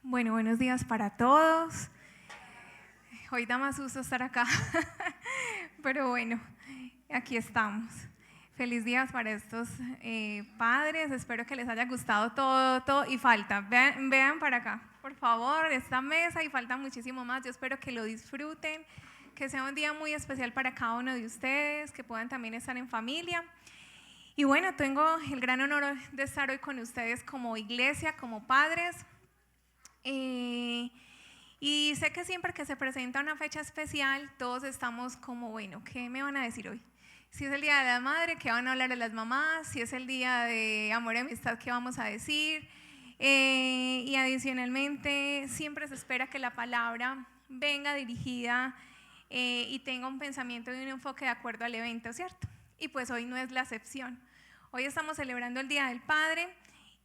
Bueno, buenos días para todos. Hoy da más susto estar acá, pero bueno, aquí estamos. Feliz día para estos padres, espero que les haya gustado todo y falta. Vean para acá, por favor, esta mesa y falta muchísimo más. Yo espero que lo disfruten, que sea un día muy especial para cada uno de ustedes, que puedan también estar en familia. Y bueno, tengo el gran honor de estar hoy con ustedes como iglesia, como padres. Y sé que siempre que se presenta una fecha especial, todos estamos como, bueno, ¿qué me van a decir hoy? Si es el día de la madre, ¿qué van a hablar de las mamás? Si es el día de amor y amistad, ¿qué vamos a decir? Y adicionalmente, siempre se espera que la palabra venga dirigida y tenga un pensamiento y un enfoque de acuerdo al evento, ¿cierto? Y pues hoy no es la excepción. Hoy estamos celebrando el Día del Padre.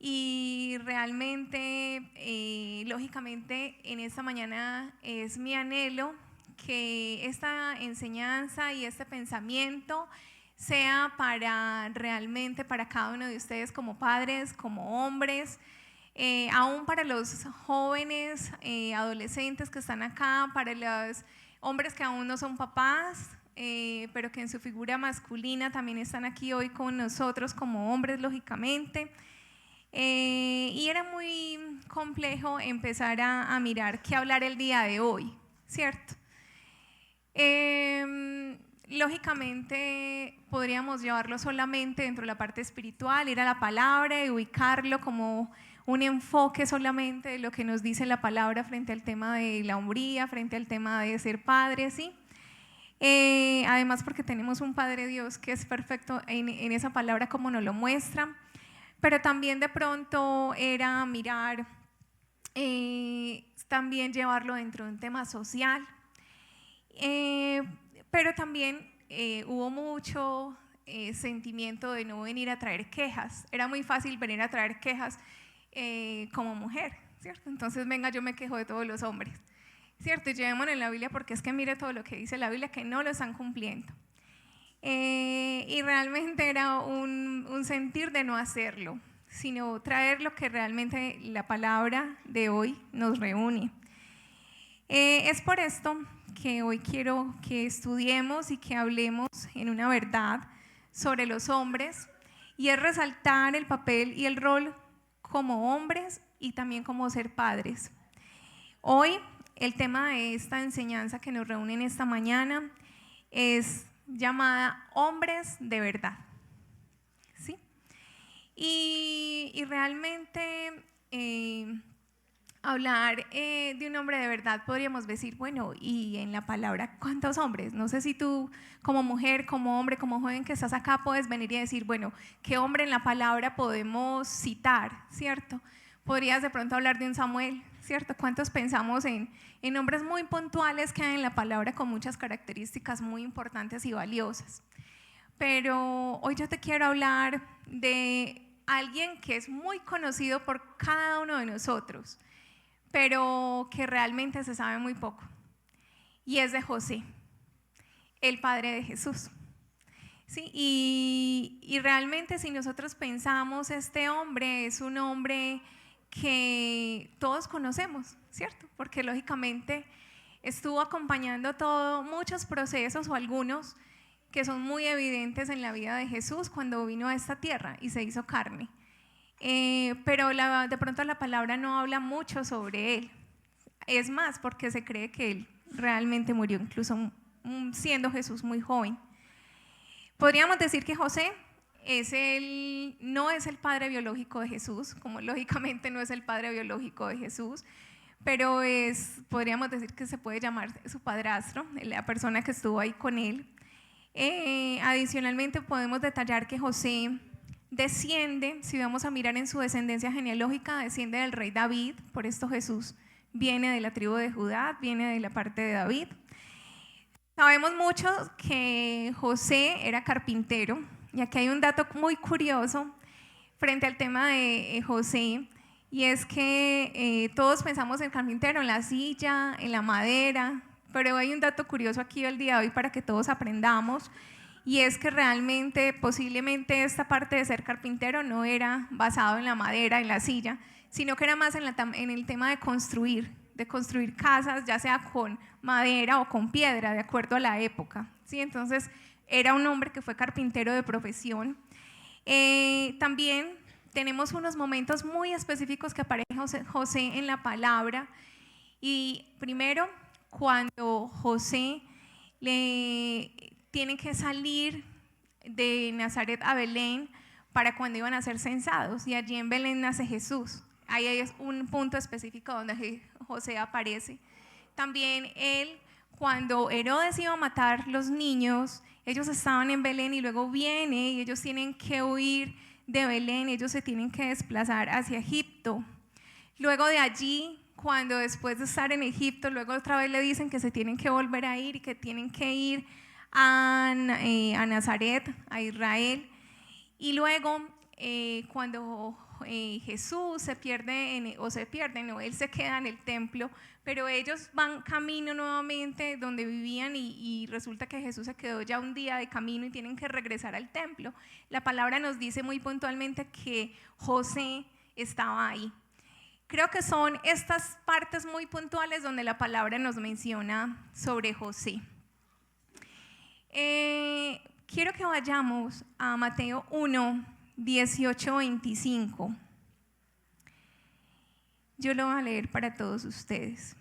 Y realmente, lógicamente, en esta mañana es mi anhelo que esta enseñanza y este pensamiento sea realmente para cada uno de ustedes como padres, como hombres, aún para los jóvenes, adolescentes que están acá, para los hombres que aún no son papás, pero que en su figura masculina también están aquí hoy con nosotros como hombres, lógicamente. Y era muy complejo empezar a mirar qué hablar el día de hoy, ¿cierto? Lógicamente podríamos llevarlo solamente dentro de la parte espiritual, ir a la palabra y ubicarlo como un enfoque solamente de lo que nos dice la palabra frente al tema de la hombría, frente al tema de ser padre, ¿sí? Además porque tenemos un Padre Dios que es perfecto en esa palabra como nos lo muestra. Pero también de pronto era mirar, también llevarlo dentro de un tema social, pero también hubo mucho sentimiento de no venir a traer quejas. Era muy fácil venir a traer quejas como mujer, ¿cierto? Entonces, venga, yo me quejo de todos los hombres, ¿cierto? Y llevémonos en la Biblia porque es que mire todo lo que dice la Biblia, que no lo están cumpliendo. Y realmente era un sentir de no hacerlo, sino traer lo que realmente la palabra de hoy nos reúne. Es por esto que hoy quiero que estudiemos y que hablemos en una verdad sobre los hombres, y es resaltar el papel y el rol como hombres y también como ser padres. Hoy el tema de esta enseñanza que nos reúne en esta mañana es llamada Hombres de Verdad, ¿sí? Y realmente hablar de un hombre de verdad podríamos decir, bueno, y en la palabra, ¿cuántos hombres? No sé si tú como mujer, como hombre, como joven que estás acá puedes venir y decir, bueno, ¿qué hombre en la palabra podemos citar, cierto? Podrías de pronto hablar de un Samuel, ¿cierto? ¿Cuántos pensamos en hombres muy puntuales que hay en la palabra con muchas características muy importantes y valiosas? Pero hoy yo te quiero hablar de alguien que es muy conocido por cada uno de nosotros, pero que realmente se sabe muy poco, y es de José, el padre de Jesús. ¿Sí? Y realmente si nosotros pensamos, este hombre es un hombre que todos conocemos, ¿cierto? Porque lógicamente estuvo acompañando muchos procesos o algunos que son muy evidentes en la vida de Jesús cuando vino a esta tierra y se hizo carne. Pero de pronto la palabra no habla mucho sobre él. Es más, porque se cree que él realmente murió incluso siendo Jesús muy joven. Podríamos decir que José no es el padre biológico de Jesús, como lógicamente no es el padre biológico de Jesús, pero podríamos decir que se puede llamar su padrastro, la persona que estuvo ahí con él. Adicionalmente podemos detallar que José desciende, si vamos a mirar en su descendencia genealógica, desciende del rey David, por esto Jesús viene de la tribu de Judá, viene de la parte de David. Sabemos mucho que José era carpintero, y aquí hay un dato muy curioso frente al tema de José, y es que todos pensamos en carpintero, en la silla, en la madera, pero hay un dato curioso aquí el día de hoy para que todos aprendamos, y es que realmente posiblemente esta parte de ser carpintero no era basado en la madera, en la silla, sino que era más en el tema de construir casas, ya sea con madera o con piedra, de acuerdo a la época, ¿sí? Entonces era un hombre que fue carpintero de profesión. También tenemos unos momentos muy específicos que aparece José en la palabra, y primero cuando José le tiene que salir de Nazaret a Belén para cuando iban a ser censados, y allí en Belén nace Jesús. Ahí es un punto específico donde José aparece. También él, cuando Herodes iba a matar los niños, ellos estaban en Belén y luego viene y ellos tienen que huir de Belén, ellos se tienen que desplazar hacia Egipto. Luego de allí, cuando después de estar en Egipto, luego otra vez le dicen que se tienen que volver a ir y que tienen que ir a Nazaret, a Israel. Y luego cuando Jesús se pierde, él se queda en el templo, pero ellos van camino nuevamente donde vivían y resulta que Jesús se quedó ya un día de camino y tienen que regresar al templo. La palabra nos dice muy puntualmente que José estaba ahí. Creo que son estas partes muy puntuales donde la palabra nos menciona sobre José. Quiero que vayamos a Mateo 1, 18, 25. Yo lo voy a leer para todos ustedes.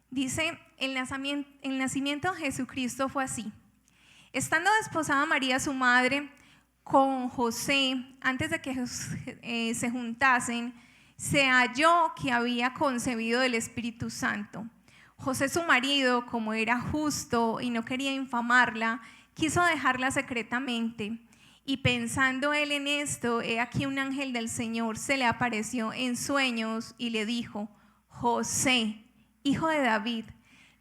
Dice, el nacimiento de Jesucristo fue así. Estando desposada María, su madre, con José, antes de que se juntasen, se halló que había concebido del Espíritu Santo. José, su marido, como era justo y no quería infamarla, quiso dejarla secretamente. Y pensando él en esto, he aquí un ángel del Señor se le apareció en sueños y le dijo: José, hijo de David,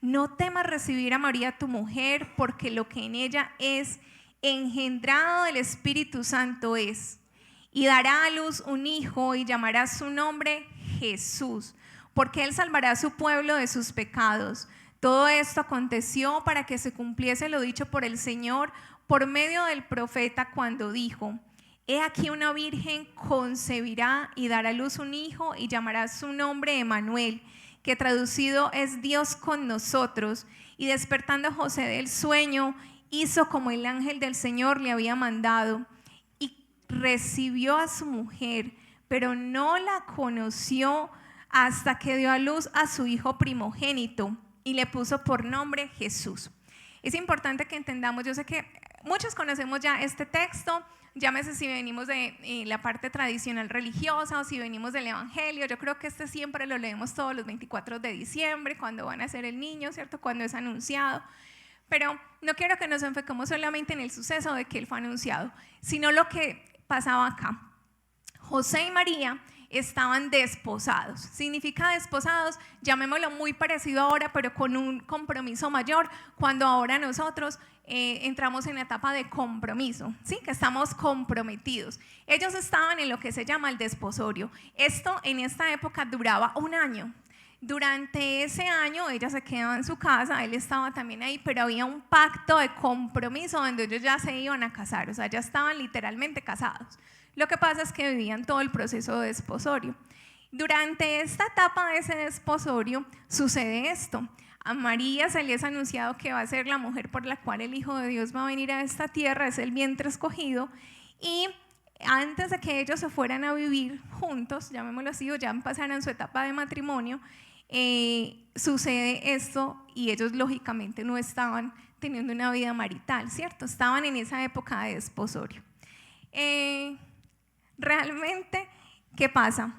no temas recibir a María tu mujer, porque lo que en ella es engendrado del Espíritu Santo es. Y dará a luz un hijo y llamará su nombre Jesús, porque él salvará a su pueblo de sus pecados. Todo esto aconteció para que se cumpliese lo dicho por el Señor por medio del profeta cuando dijo: he aquí una virgen concebirá y dará a luz un hijo y llamará su nombre Emmanuel, que traducido es Dios con nosotros. Y despertando José del sueño, hizo como el ángel del Señor le había mandado y recibió a su mujer, pero no la conoció hasta que dio a luz a su hijo primogénito y le puso por nombre Jesús. Es importante que entendamos, yo sé que muchos conocemos ya este texto, llámese si venimos de la parte tradicional religiosa o si venimos del Evangelio. Yo creo que este siempre lo leemos todos los 24 de diciembre, cuando van a ser el niño, ¿cierto? Cuando es anunciado. Pero no quiero que nos enfoquemos solamente en el suceso de que él fue anunciado, sino lo que pasaba acá. José y María estaban desposados. Significa desposados, llamémoslo muy parecido ahora, pero con un compromiso mayor, cuando ahora nosotros entramos en la etapa de compromiso, ¿sí? Que estamos comprometidos. Ellos estaban en lo que se llama el desposorio. Esto en esta época duraba un año. Durante ese año ella se quedaba en su casa, él estaba también ahí, pero había un pacto de compromiso donde ellos ya se iban a casar, o sea, ya estaban literalmente casados. Lo que pasa es que vivían todo el proceso de desposorio. Durante esta etapa de ese desposorio sucede esto. A María se le es anunciado que va a ser la mujer por la cual el Hijo de Dios va a venir a esta tierra, es el vientre escogido, y antes de que ellos se fueran a vivir juntos, llamémoslo así, o ya pasaran su etapa de matrimonio, sucede esto y ellos lógicamente no estaban teniendo una vida marital, ¿cierto? Estaban en esa época de desposorio. Realmente, ¿qué pasa?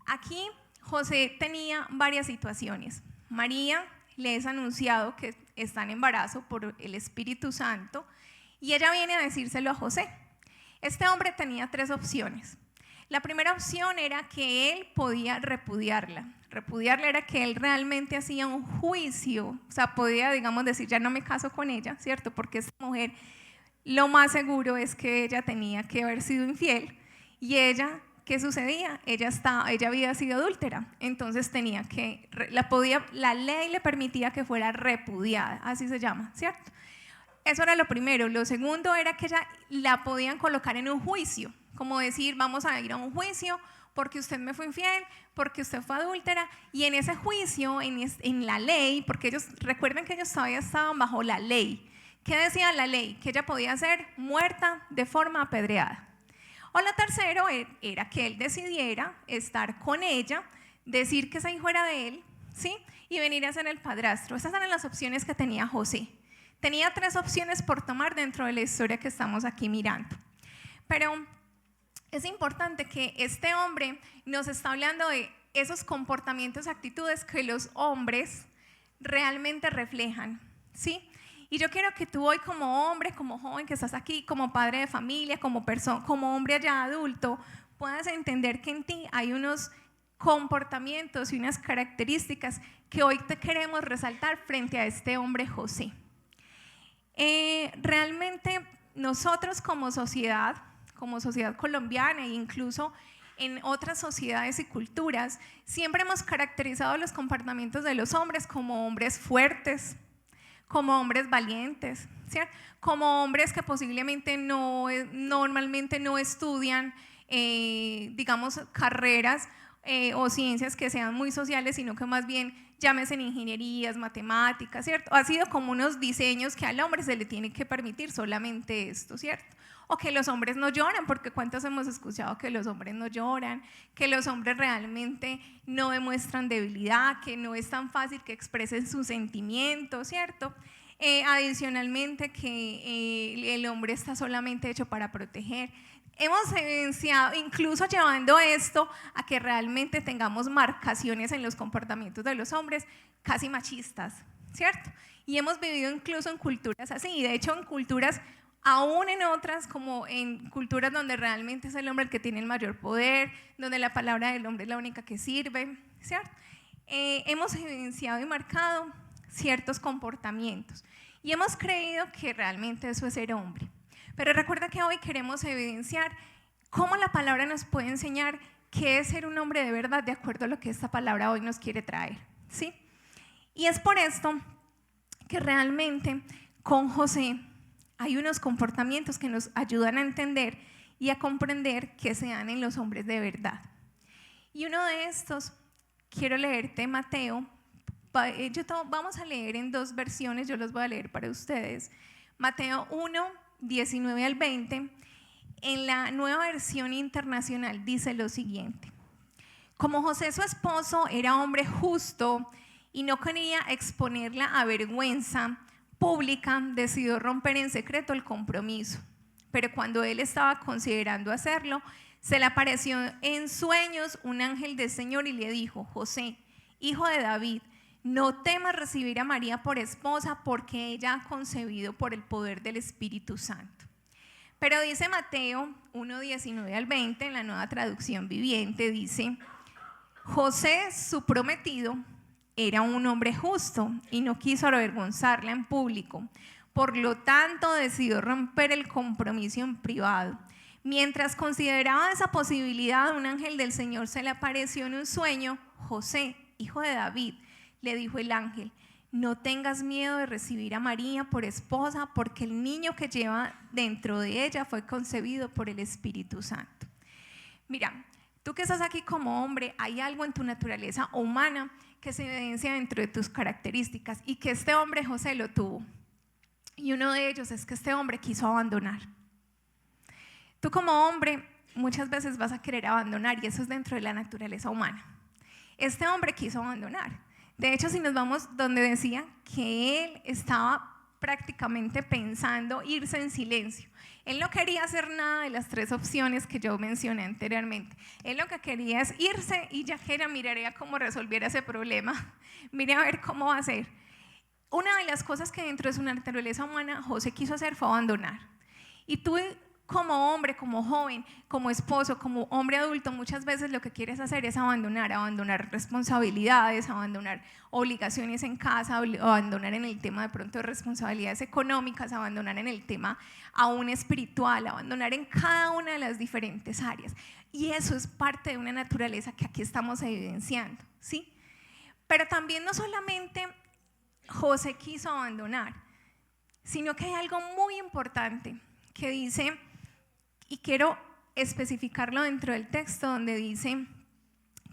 Aquí José tenía varias situaciones. María le es anunciado que está en embarazo por el Espíritu Santo y ella viene a decírselo a José. Este hombre tenía tres opciones. La primera opción era que él podía repudiarla. Repudiarla era que él realmente hacía un juicio, o sea, podía, digamos, decir, ya no me caso con ella, ¿cierto? Porque esta mujer, lo más seguro es que ella tenía que haber sido infiel y ella, ¿qué sucedía? Ella había sido adúltera, entonces tenía que, la ley le permitía que fuera repudiada, así se llama, ¿cierto? Eso era lo primero. Lo segundo era que ella la podían colocar en un juicio, como decir, vamos a ir a un juicio porque usted me fue infiel, porque usted fue adúltera. Y en ese juicio, en la ley, porque recuerden que ellos todavía estaban bajo la ley. ¿Qué decía la ley? Que ella podía ser muerta de forma apedreada. O lo tercero era que él decidiera estar con ella, decir que ese hijo era de él, ¿sí? Y venir a ser el padrastro. Esas eran las opciones que tenía José. Tenía 3 opciones por tomar dentro de la historia que estamos aquí mirando. Pero es importante que este hombre nos está hablando de esos comportamientos, actitudes que los hombres realmente reflejan, ¿sí? Y yo quiero que tú hoy como hombre, como joven que estás aquí, como padre de familia, como hombre ya adulto, puedas entender que en ti hay unos comportamientos y unas características que hoy te queremos resaltar frente a este hombre José. Realmente nosotros como sociedad colombiana e incluso en otras sociedades y culturas, siempre hemos caracterizado los comportamientos de los hombres como hombres fuertes, como hombres valientes, ¿cierto? Como hombres que posiblemente normalmente no estudian, digamos, carreras o ciencias que sean muy sociales, sino que más bien llámese en ingenierías, matemáticas, ¿cierto? Ha sido como unos diseños que al hombre se le tiene que permitir solamente esto, ¿cierto? O que los hombres no lloran, porque ¿cuántos hemos escuchado que los hombres no lloran? Que los hombres realmente no demuestran debilidad, que no es tan fácil que expresen sus sentimientos, ¿cierto? Adicionalmente que el hombre está solamente hecho para proteger. Hemos evidenciado, incluso llevando esto a que realmente tengamos marcaciones en los comportamientos de los hombres casi machistas, ¿cierto? Y hemos vivido incluso en culturas así, y de hecho en culturas, aún en otras, como en culturas donde realmente es el hombre el que tiene el mayor poder, donde la palabra del hombre es la única que sirve, ¿cierto? Hemos evidenciado y marcado ciertos comportamientos y hemos creído que realmente eso es ser hombre. Pero recuerda que hoy queremos evidenciar cómo la palabra nos puede enseñar qué es ser un hombre de verdad de acuerdo a lo que esta palabra hoy nos quiere traer, ¿sí? Y es por esto que realmente con José hay unos comportamientos que nos ayudan a entender y a comprender que se dan en los hombres de verdad. Y uno de estos, quiero leerte Mateo, vamos a leer en 2 versiones, yo los voy a leer para ustedes. Mateo 1, 19 al 20, en la Nueva Versión Internacional dice lo siguiente: como José su esposo era hombre justo y no quería exponerla a vergüenza pública, decidió romper en secreto el compromiso. Pero cuando él estaba considerando hacerlo, se le apareció en sueños un ángel del Señor y le dijo: José, hijo de David, no temas recibir a María por esposa, porque ella ha concebido por el poder del Espíritu Santo. Pero dice Mateo 1, 19 al 20, en la Nueva Traducción Viviente, dice: José, su prometido, era un hombre justo y no quiso avergonzarla en público. Por lo tanto, decidió romper el compromiso en privado. Mientras consideraba esa posibilidad, un ángel del Señor se le apareció en un sueño. José, hijo de David, le dijo el ángel, no tengas miedo de recibir a María por esposa, porque el niño que lleva dentro de ella fue concebido por el Espíritu Santo. Mira, tú que estás aquí como hombre, hay algo en tu naturaleza humana que se evidencia dentro de tus características y que este hombre José lo tuvo. Y uno de ellos es que este hombre quiso abandonar. Tú como hombre muchas veces vas a querer abandonar y eso es dentro de la naturaleza humana. Este hombre quiso abandonar. De hecho, si nos vamos donde decía que él estaba prácticamente pensando irse en silencio. Él no quería hacer nada de las 3 opciones que yo mencioné anteriormente. Él lo que quería es irse y ya que ella miraría cómo resolviera ese problema. Mire a ver cómo va a ser. Una de las cosas que dentro de su naturaleza humana José quiso hacer fue abandonar. Y tú como hombre, como joven, como esposo, como hombre adulto, muchas veces lo que quieres hacer es abandonar responsabilidades, abandonar obligaciones en casa, abandonar en el tema de pronto de responsabilidades económicas, abandonar en el tema aún espiritual, abandonar en cada una de las diferentes áreas. Y eso es parte de una naturaleza que aquí estamos evidenciando, ¿sí? Pero también no solamente José quiso abandonar, sino que hay algo muy importante que dice, y quiero especificarlo dentro del texto donde dice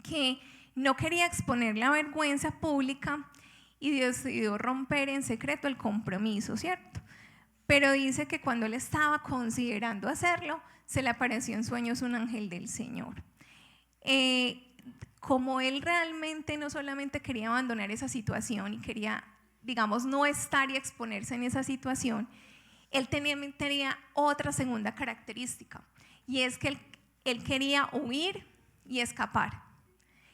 que no quería exponer la vergüenza pública y decidió romper en secreto el compromiso, ¿cierto? Pero dice que cuando él estaba considerando hacerlo, se le apareció en sueños un ángel del Señor. Como él realmente no solamente quería abandonar esa situación y quería, digamos, no estar y exponerse en esa situación, él tenía otra segunda característica, y es que él quería huir y escapar.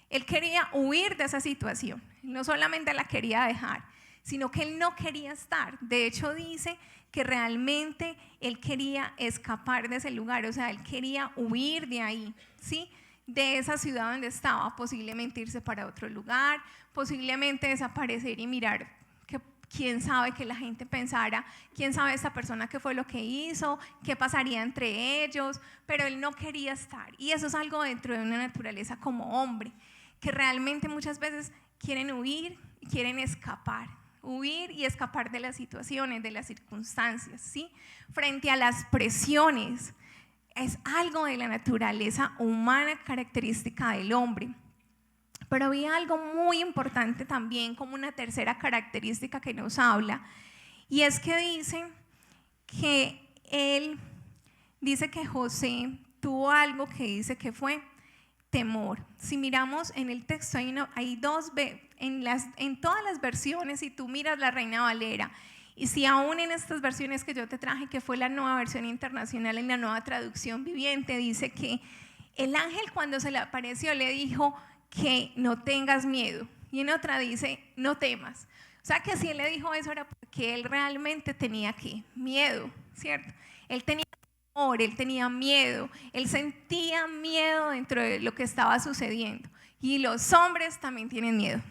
Él quería huir de esa situación, no solamente la quería dejar, sino que él no quería estar. De hecho, dice que realmente él quería escapar de ese lugar, o sea, él quería huir de ahí, ¿sí? De esa ciudad donde estaba, posiblemente irse para otro lugar, posiblemente desaparecer y mirar que quién sabe que la gente pensara, quién sabe esta persona qué fue lo que hizo, qué pasaría entre ellos, pero él no quería estar. Y eso es algo dentro de una naturaleza como hombre, que realmente muchas veces quieren huir y quieren escapar. Huir y escapar de las situaciones, de las circunstancias, ¿sí? Frente a las presiones, es algo de la naturaleza humana, característica del hombre. Pero había algo muy importante también, como una tercera característica que nos habla, y es que dice que José tuvo algo que dice que fue temor. Si miramos en el texto, hay dos, en todas las versiones, si tú miras la Reina Valera, y si aún en estas versiones que yo te traje, que fue la nueva versión internacional, en la nueva traducción viviente, dice que el ángel cuando se le apareció le dijo que no tengas miedo, y en otra dice no temas. O sea que si él le dijo eso era porque él realmente tenía miedo, ¿cierto? Él tenía temor, él tenía miedo, él sentía miedo dentro de lo que estaba sucediendo. Y los hombres también tienen miedo,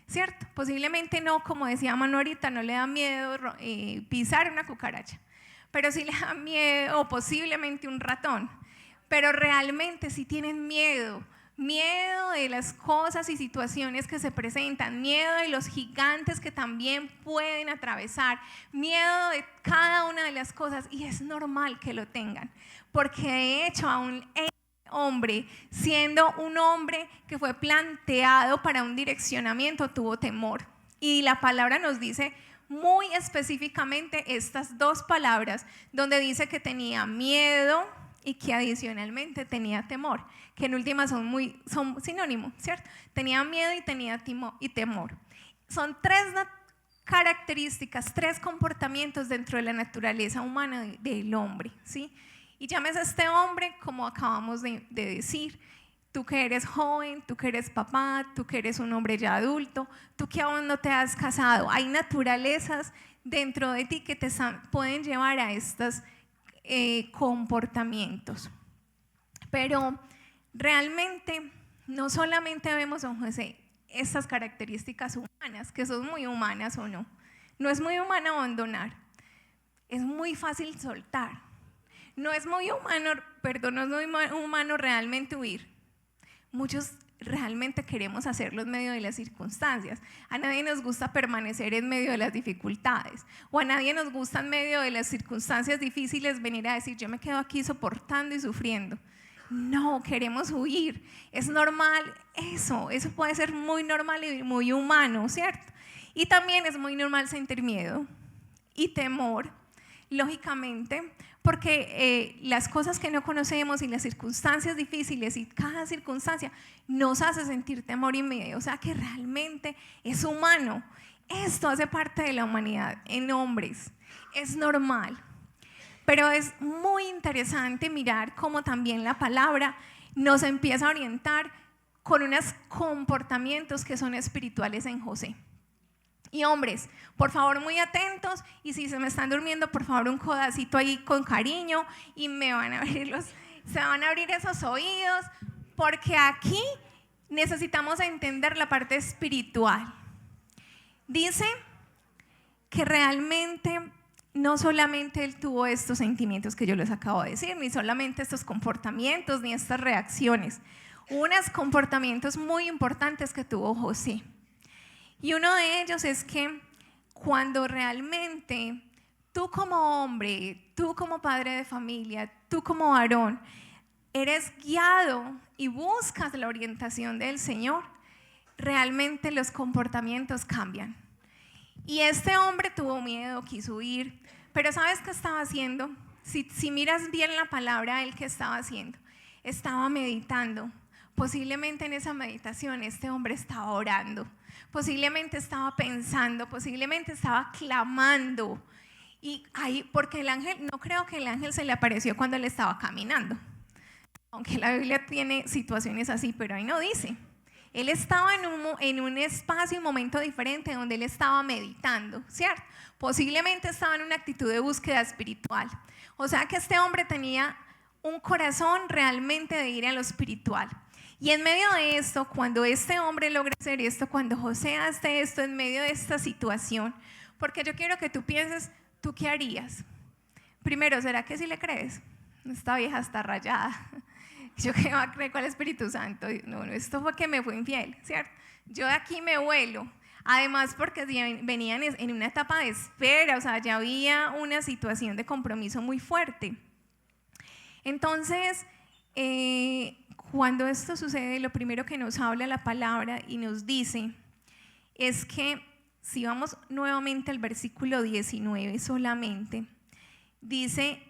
¿cierto? Posiblemente no, como decía Manu ahorita, no le da miedo pisar una cucaracha, pero sí le da miedo, o posiblemente un ratón, pero realmente sí tienen miedo de las cosas y situaciones que se presentan, miedo de los gigantes que también pueden atravesar, miedo de cada una de las cosas, y es normal que lo tengan, porque de hecho aún hombre, siendo un hombre que fue planteado para un direccionamiento, tuvo temor. Y la palabra nos dice muy específicamente estas dos palabras, donde dice que tenía miedo y que adicionalmente tenía temor, que en últimas son sinónimos, ¿cierto? Tenía miedo y tenía temor. Son tres características, tres comportamientos dentro de la naturaleza humana del hombre, ¿sí? Y llámese a este hombre, como acabamos de decir, tú que eres joven, tú que eres papá, tú que eres un hombre ya adulto, tú que aún no te has casado, hay naturalezas dentro de ti que te pueden llevar a estos comportamientos. Pero realmente no solamente vemos en José estas características humanas, que son muy humanas o no. No es muy humano abandonar, es muy fácil soltar. No es muy humano realmente huir. Muchos realmente queremos hacerlo en medio de las circunstancias. A nadie nos gusta permanecer en medio de las dificultades, o a nadie nos gusta en medio de las circunstancias difíciles venir a decir yo me quedo aquí soportando y sufriendo. No, queremos huir. Es normal eso puede ser muy normal y muy humano, ¿cierto? Y también es muy normal sentir miedo y temor, lógicamente, porque las cosas que no conocemos y las circunstancias difíciles y cada circunstancia nos hace sentir temor y miedo, o sea que realmente es humano. Esto hace parte de la humanidad en hombres, es normal. Pero es muy interesante mirar cómo también la palabra nos empieza a orientar con unos comportamientos que son espirituales en José. Y hombres, por favor muy atentos, y si se me están durmiendo, por favor un codacito ahí con cariño y se van a abrir esos oídos, porque aquí necesitamos entender la parte espiritual. Dice que realmente no solamente él tuvo estos sentimientos que yo les acabo de decir, ni solamente estos comportamientos, ni estas reacciones, unos comportamientos muy importantes que tuvo José. Y uno de ellos es que cuando realmente tú como hombre, tú como padre de familia, tú como varón, eres guiado y buscas la orientación del Señor, realmente los comportamientos cambian. Y este hombre tuvo miedo, quiso huir, pero ¿sabes qué estaba haciendo? Si miras bien la palabra, ¿él qué estaba haciendo? Estaba meditando. Posiblemente en esa meditación este hombre estaba orando, posiblemente estaba pensando, posiblemente estaba clamando. Y ahí, porque el ángel, no creo que el ángel se le apareció cuando él estaba caminando, aunque la Biblia tiene situaciones así, pero ahí no dice. Él estaba en un espacio y momento diferente donde él estaba meditando, ¿cierto? Posiblemente estaba en una actitud de búsqueda espiritual. O sea que este hombre tenía un corazón realmente de ir a lo espiritual. Y en medio de esto, cuando este hombre logra hacer esto, cuando José hace esto en medio de esta situación, porque yo quiero que tú pienses, ¿tú qué harías? Primero, ¿será que sí le crees? Esta vieja está rayada. ¿Yo qué va a creer con el Espíritu Santo? No, esto fue que me fue infiel, ¿cierto? Yo de aquí me vuelo. Además, porque venían en una etapa de espera, o sea, ya había una situación de compromiso muy fuerte. Entonces, cuando esto sucede, lo primero que nos habla la palabra y nos dice es que, si vamos nuevamente al versículo 19 solamente, dice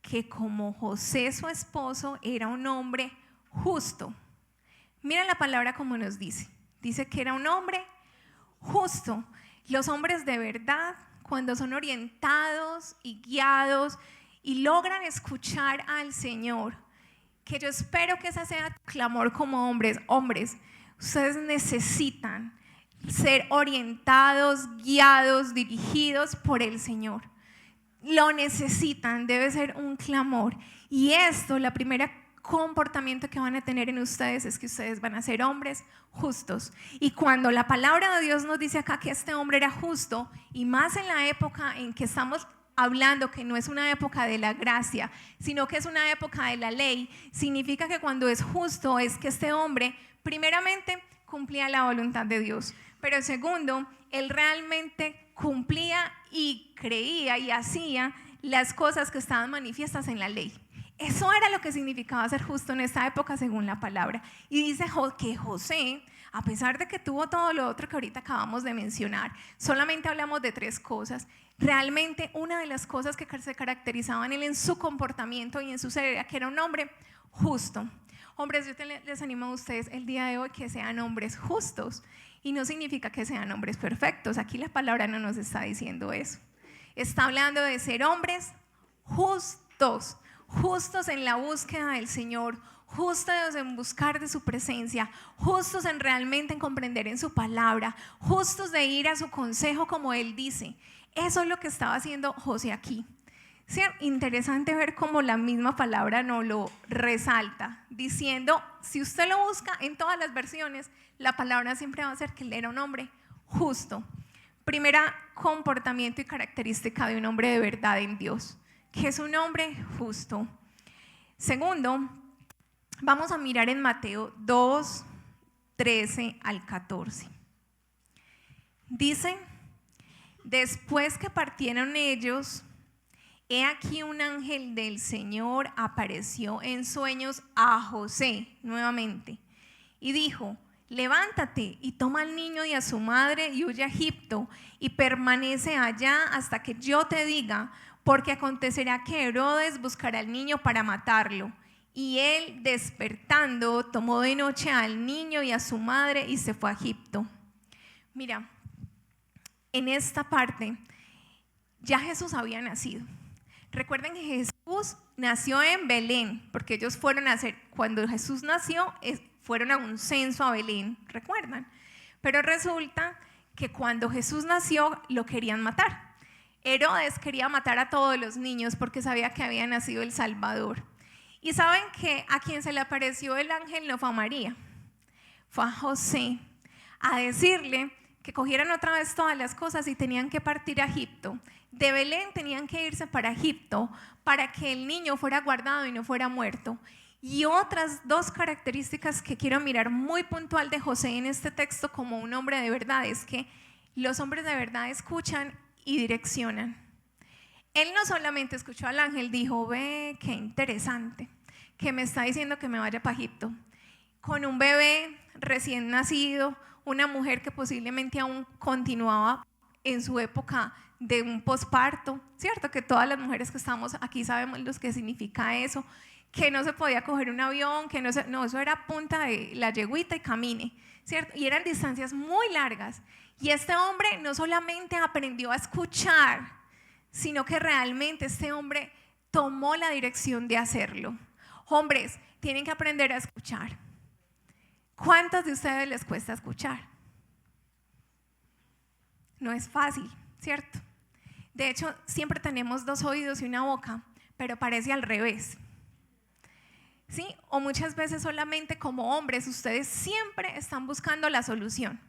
que como José su esposo era un hombre justo. Mira la palabra como nos dice. Dice que era un hombre justo. Los hombres de verdad, cuando son orientados y guiados y logran escuchar al Señor, que yo espero que ese sea tu clamor como hombres. Hombres, ustedes necesitan ser orientados, guiados, dirigidos por el Señor. Lo necesitan, debe ser un clamor. Y esto, la primera comportamiento que van a tener en ustedes es que ustedes van a ser hombres justos. Y cuando la palabra de Dios nos dice acá que este hombre era justo, y más en la época en que estamos hablando, que no es una época de la gracia, sino que es una época de la ley, significa que cuando es justo es que este hombre primeramente cumplía la voluntad de Dios, pero segundo, él realmente cumplía y creía y hacía las cosas que estaban manifiestas en la ley. Eso era lo que significaba ser justo en esta época según la palabra. Y dice que José, a pesar de que tuvo todo lo otro que ahorita acabamos de mencionar, solamente hablamos de 3 cosas. Realmente una de las cosas que se caracterizaban él en su comportamiento y en su ser era que era un hombre justo. Hombres, yo les animo a ustedes el día de hoy que sean hombres justos. Y no significa que sean hombres perfectos. Aquí la palabra no nos está diciendo eso. Está hablando de ser hombres justos, justos en la búsqueda del Señor, justos en buscar de su presencia, justos en realmente en comprender en su palabra, justos de ir a su consejo como él dice. Eso es lo que estaba haciendo José aquí. Sí, interesante ver cómo la misma palabra nos lo resalta, diciendo, si usted lo busca en todas las versiones, la palabra siempre va a ser que él era un hombre justo. Primera comportamiento y característica de un hombre de verdad en Dios, que es un hombre justo. Segundo, vamos a mirar en Mateo 2, 13 al 14. Dice, después que partieron ellos, he aquí un ángel del Señor apareció en sueños a José nuevamente y dijo, levántate y toma al niño y a su madre y huye a Egipto y permanece allá hasta que yo te diga, porque acontecerá que Herodes buscará al niño para matarlo. Y él, despertando, tomó de noche al niño y a su madre y se fue a Egipto. Mira, en esta parte ya Jesús había nacido. Recuerden que Jesús nació en Belén, porque ellos fueron a hacer, cuando Jesús nació, fueron a un censo a Belén, ¿recuerdan? Pero resulta que cuando Jesús nació, lo querían matar. Herodes quería matar a todos los niños porque sabía que había nacido el Salvador. Y saben que a quien se le apareció el ángel no fue a María, fue a José, a decirle que cogieran otra vez todas las cosas y tenían que partir a Egipto. De Belén tenían que irse para Egipto para que el niño fuera guardado y no fuera muerto. Y otras 2 características que quiero mirar muy puntual de José en este texto como un hombre de verdad es que los hombres de verdad escuchan y direccionan. Él no solamente escuchó al ángel, dijo, ve, qué interesante, que me está diciendo que me vaya para Egipto, con un bebé recién nacido, una mujer que posiblemente aún continuaba en su época de un posparto, ¿cierto? Que todas las mujeres que estamos aquí sabemos lo que significa eso, que no se podía coger un avión, que no, eso era punta de la yeguita y camine, ¿cierto? Y eran distancias muy largas. Y este hombre no solamente aprendió a escuchar, sino que realmente este hombre tomó la dirección de hacerlo. Hombres, tienen que aprender a escuchar. ¿Cuántos de ustedes les cuesta escuchar? No es fácil, ¿cierto? De hecho, siempre tenemos 2 oídos y una boca, pero parece al revés. ¿Sí? O muchas veces solamente como hombres ustedes siempre están buscando la solución.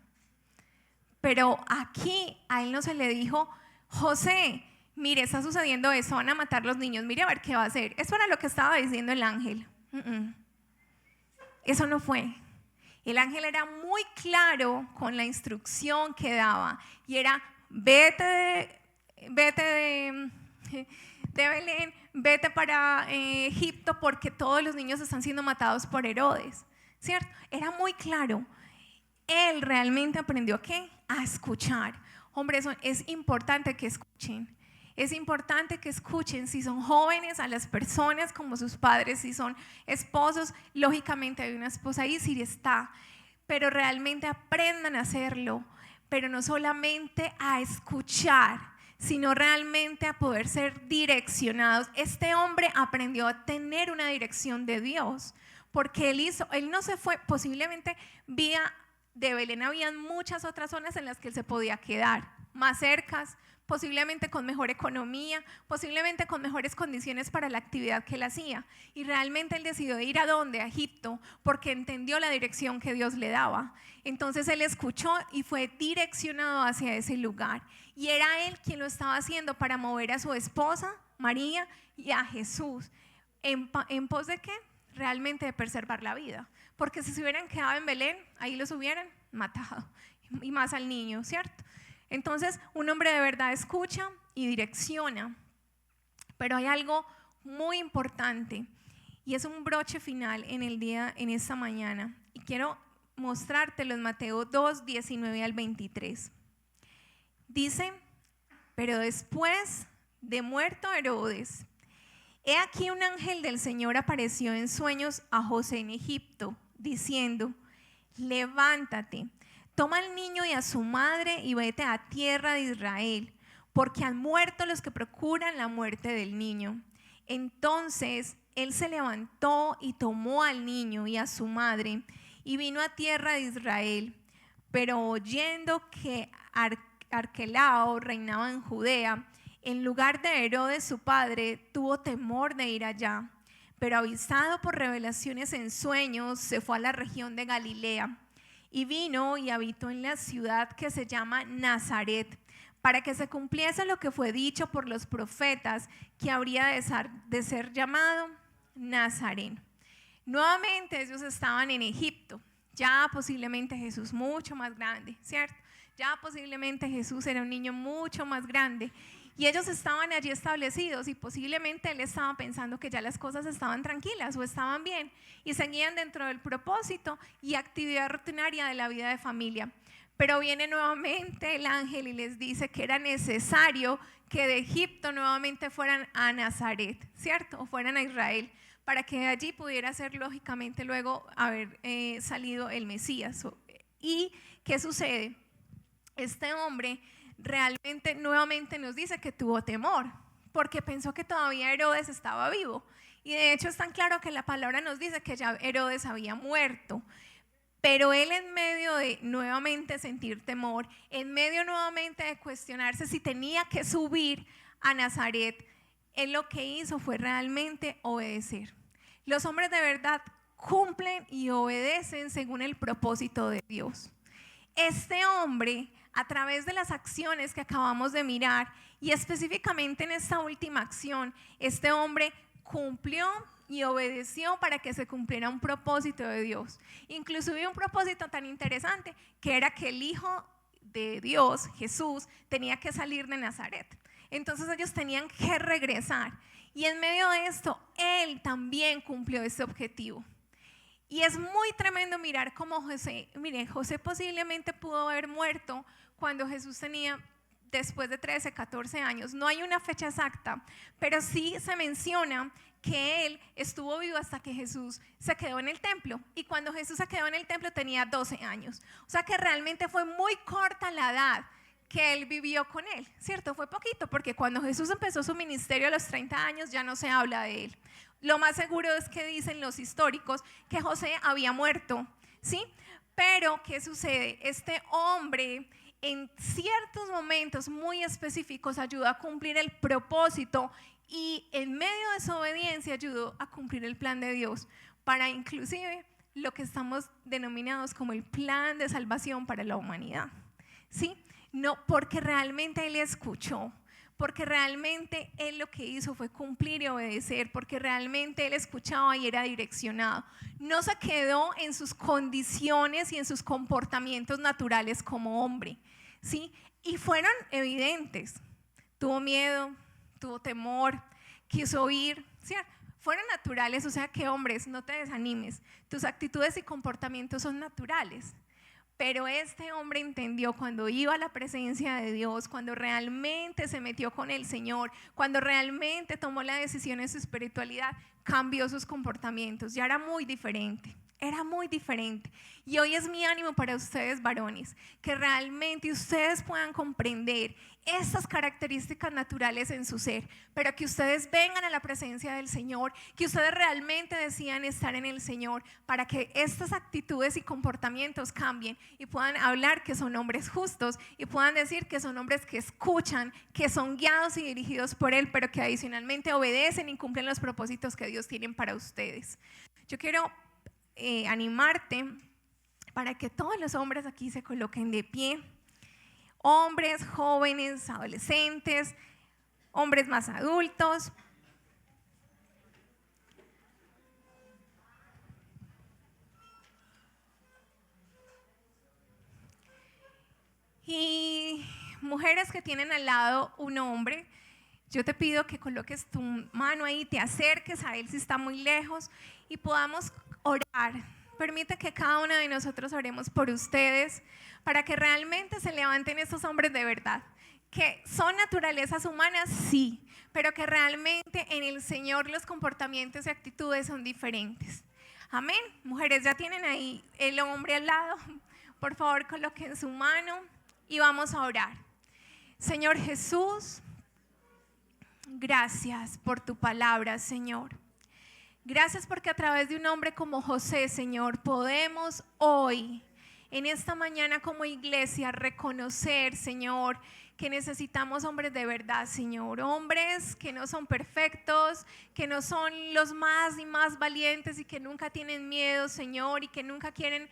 Pero aquí a él no se le dijo, José, mire, está sucediendo eso, van a matar los niños, mire a ver qué va a hacer. Eso era lo que estaba diciendo el ángel. Eso no fue. El ángel era muy claro con la instrucción que daba y era, vete de Belén, vete para Egipto porque todos los niños están siendo matados por Herodes, ¿cierto? Era muy claro. Él realmente aprendió ¿a qué? A escuchar. Hombre, eso es importante que escuchen. Es importante que escuchen, si son jóvenes, a las personas como sus padres, si son esposos, lógicamente hay una esposa ahí, si está, pero realmente aprendan a hacerlo, pero no solamente a escuchar, sino realmente a poder ser direccionados. Este hombre aprendió a tener una dirección de Dios, porque él no se fue, posiblemente vía de Belén habían muchas otras zonas en las que él se podía quedar, más cercas, posiblemente con mejor economía, posiblemente con mejores condiciones para la actividad que él hacía. Y realmente él decidió ir ¿a dónde? A Egipto, porque entendió la dirección que Dios le daba. Entonces él escuchó y fue direccionado hacia ese lugar. Y era él quien lo estaba haciendo para mover a su esposa, María, y a Jesús. ¿En pos de qué? Realmente de preservar la vida. Porque si se hubieran quedado en Belén, ahí los hubieran matado. Y más al niño, ¿cierto? Entonces, un hombre de verdad escucha y direcciona, pero hay algo muy importante y es un broche final en esta mañana. Y quiero mostrártelo en Mateo 2, 19 al 23. Dice, pero después de muerto Herodes, he aquí un ángel del Señor apareció en sueños a José en Egipto, diciendo, levántate. Toma al niño y a su madre y vete a tierra de Israel, porque han muerto los que procuran la muerte del niño. Entonces él se levantó y tomó al niño y a su madre y vino a tierra de Israel. Pero oyendo que Arquelao reinaba en Judea, en lugar de Herodes su padre, tuvo temor de ir allá. Pero avisado por revelaciones en sueños, se fue a la región de Galilea. Y vino y habitó en la ciudad que se llama Nazaret, para que se cumpliese lo que fue dicho por los profetas, que habría de ser llamado Nazareno. Nuevamente ellos estaban en Egipto, ya posiblemente Jesús mucho más grande, ¿cierto? Ya posiblemente Jesús era un niño mucho más grande. Y ellos estaban allí establecidos y posiblemente él estaba pensando que ya las cosas estaban tranquilas o estaban bien y seguían dentro del propósito y actividad rutinaria de la vida de familia. Pero viene nuevamente el ángel y les dice que era necesario que de Egipto nuevamente fueran a Nazaret, ¿cierto? O fueran a Israel, para que de allí pudiera ser lógicamente luego haber salido el Mesías. ¿Y qué sucede? Este hombre realmente nuevamente nos dice que tuvo temor, porque pensó que todavía Herodes estaba vivo. Y de hecho es tan claro que la palabra nos dice que ya Herodes había muerto. Pero él, en medio de nuevamente sentir temor, en medio nuevamente de cuestionarse si tenía que subir a Nazaret, él lo que hizo fue realmente obedecer. Los hombres de verdad cumplen y obedecen según el propósito de Dios. Este hombre, a través de las acciones que acabamos de mirar, y específicamente en esta última acción, este hombre cumplió y obedeció para que se cumpliera un propósito de Dios. Inclusive un propósito tan interesante, que era que el Hijo de Dios, Jesús, tenía que salir de Nazaret. Entonces ellos tenían que regresar. Y en medio de esto, él también cumplió ese objetivo. Y es muy tremendo mirar cómo José posiblemente pudo haber muerto cuando Jesús tenía después de 13, 14 años. No hay una fecha exacta, pero sí se menciona que él estuvo vivo hasta que Jesús se quedó en el templo. Y cuando Jesús se quedó en el templo tenía 12 años. O sea que realmente fue muy corta la edad que él vivió con él, ¿cierto? Fue poquito, porque cuando Jesús empezó su ministerio a los 30 años ya no se habla de él. Lo más seguro es que dicen los históricos que José había muerto, ¿sí? Pero, ¿qué sucede? Este hombre en ciertos momentos muy específicos ayudó a cumplir el propósito y en medio de su obediencia ayudó a cumplir el plan de Dios para inclusive lo que estamos denominados como el plan de salvación para la humanidad, ¿sí? No, porque realmente él escuchó, porque realmente él lo que hizo fue cumplir y obedecer, porque realmente él escuchaba y era direccionado. No se quedó en sus condiciones y en sus comportamientos naturales como hombre, ¿sí? Y fueron evidentes. Tuvo miedo, tuvo temor, quiso huir, ¿cierto? Fueron naturales, o sea que hombres, no te desanimes. Tus actitudes y comportamientos son naturales. Pero este hombre entendió cuando iba a la presencia de Dios, cuando realmente se metió con el Señor, cuando realmente tomó la decisión en su espiritualidad, cambió sus comportamientos, ya era muy diferente. Era muy diferente. Y hoy es mi ánimo para ustedes varones, que realmente ustedes puedan comprender estas características naturales en su ser, pero que ustedes vengan a la presencia del Señor, que ustedes realmente decidan estar en el Señor, para que estas actitudes y comportamientos cambien y puedan hablar que son hombres justos y puedan decir que son hombres que escuchan, que son guiados y dirigidos por Él, pero que adicionalmente obedecen y cumplen los propósitos que Dios tiene para ustedes. Yo quiero animarte para que todos los hombres aquí se coloquen de pie, hombres, jóvenes, adolescentes, hombres más adultos. Y mujeres que tienen al lado un hombre, yo te pido que coloques tu mano ahí, te acerques a él si está muy lejos y podamos orar. Permite que cada una de nosotros oremos por ustedes para que realmente se levanten estos hombres de verdad, que son naturalezas humanas, sí, pero que realmente en el Señor los comportamientos y actitudes son diferentes. Amén. Mujeres, ya tienen ahí el hombre al lado. Por favor, coloquen su mano y vamos a orar. Señor Jesús, gracias por tu palabra, Señor. Gracias porque a través de un hombre como José, Señor, podemos hoy, en esta mañana como iglesia, reconocer, Señor, que necesitamos hombres de verdad, Señor. Hombres que no son perfectos, que no son los más y más valientes y que nunca tienen miedo, Señor, y que nunca quieren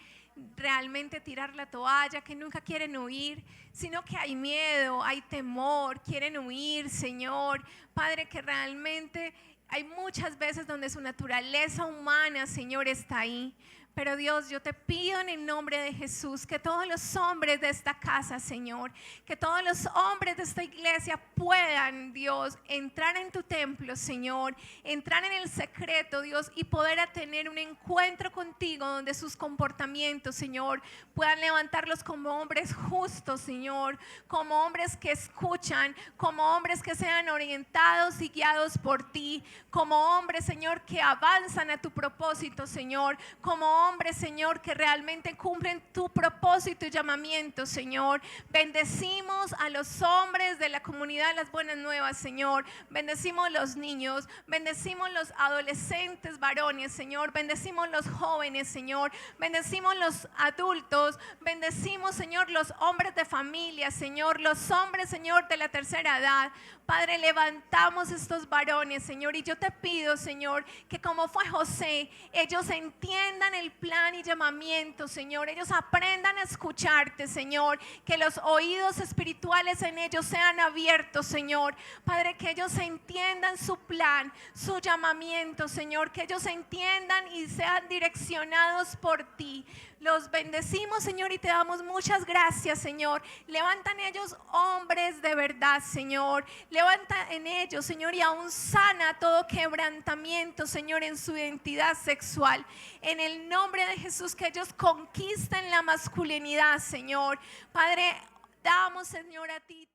realmente tirar la toalla, que nunca quieren huir, sino que hay miedo, hay temor, quieren huir, Señor. Padre, que realmente hay muchas veces donde su naturaleza humana, Señor, está ahí. Pero Dios, yo te pido en el nombre de Jesús que todos los hombres de esta casa, Señor, que todos los hombres de esta iglesia puedan, Dios, entrar en tu templo, Señor, entrar en el secreto, Dios, y poder tener un encuentro contigo donde sus comportamientos, Señor, puedan levantarlos como hombres justos, Señor, como hombres que escuchan, como hombres que sean orientados y guiados por ti, como hombres, Señor, que avanzan a tu propósito, Señor, como hombres, Señor, que realmente cumplen tu propósito y llamamiento, Señor. Bendecimos a los hombres de la comunidad de las Buenas Nuevas, Señor. Bendecimos los niños, bendecimos los adolescentes varones, Señor. Bendecimos los jóvenes, Señor. Bendecimos los adultos. Bendecimos, Señor, los hombres de familia, Señor. Los hombres, Señor, de la tercera edad. Padre, levantamos estos varones, Señor, y yo te pido, Señor, que como fue José, ellos entiendan el plan y llamamiento, Señor. Ellos aprendan a escucharte, Señor. Que los oídos espirituales en ellos sean abiertos, Señor. Padre, que ellos entiendan su plan, su llamamiento, Señor. Que ellos entiendan y sean direccionados por ti. Los bendecimos, Señor, y te damos muchas gracias, Señor. Levanta en ellos hombres de verdad, Señor. Levanta en ellos, Señor, y aún sana todo quebrantamiento, Señor, en su identidad sexual. En el nombre de Jesús, que ellos conquisten la masculinidad, Señor. Padre, damos, Señor, a ti.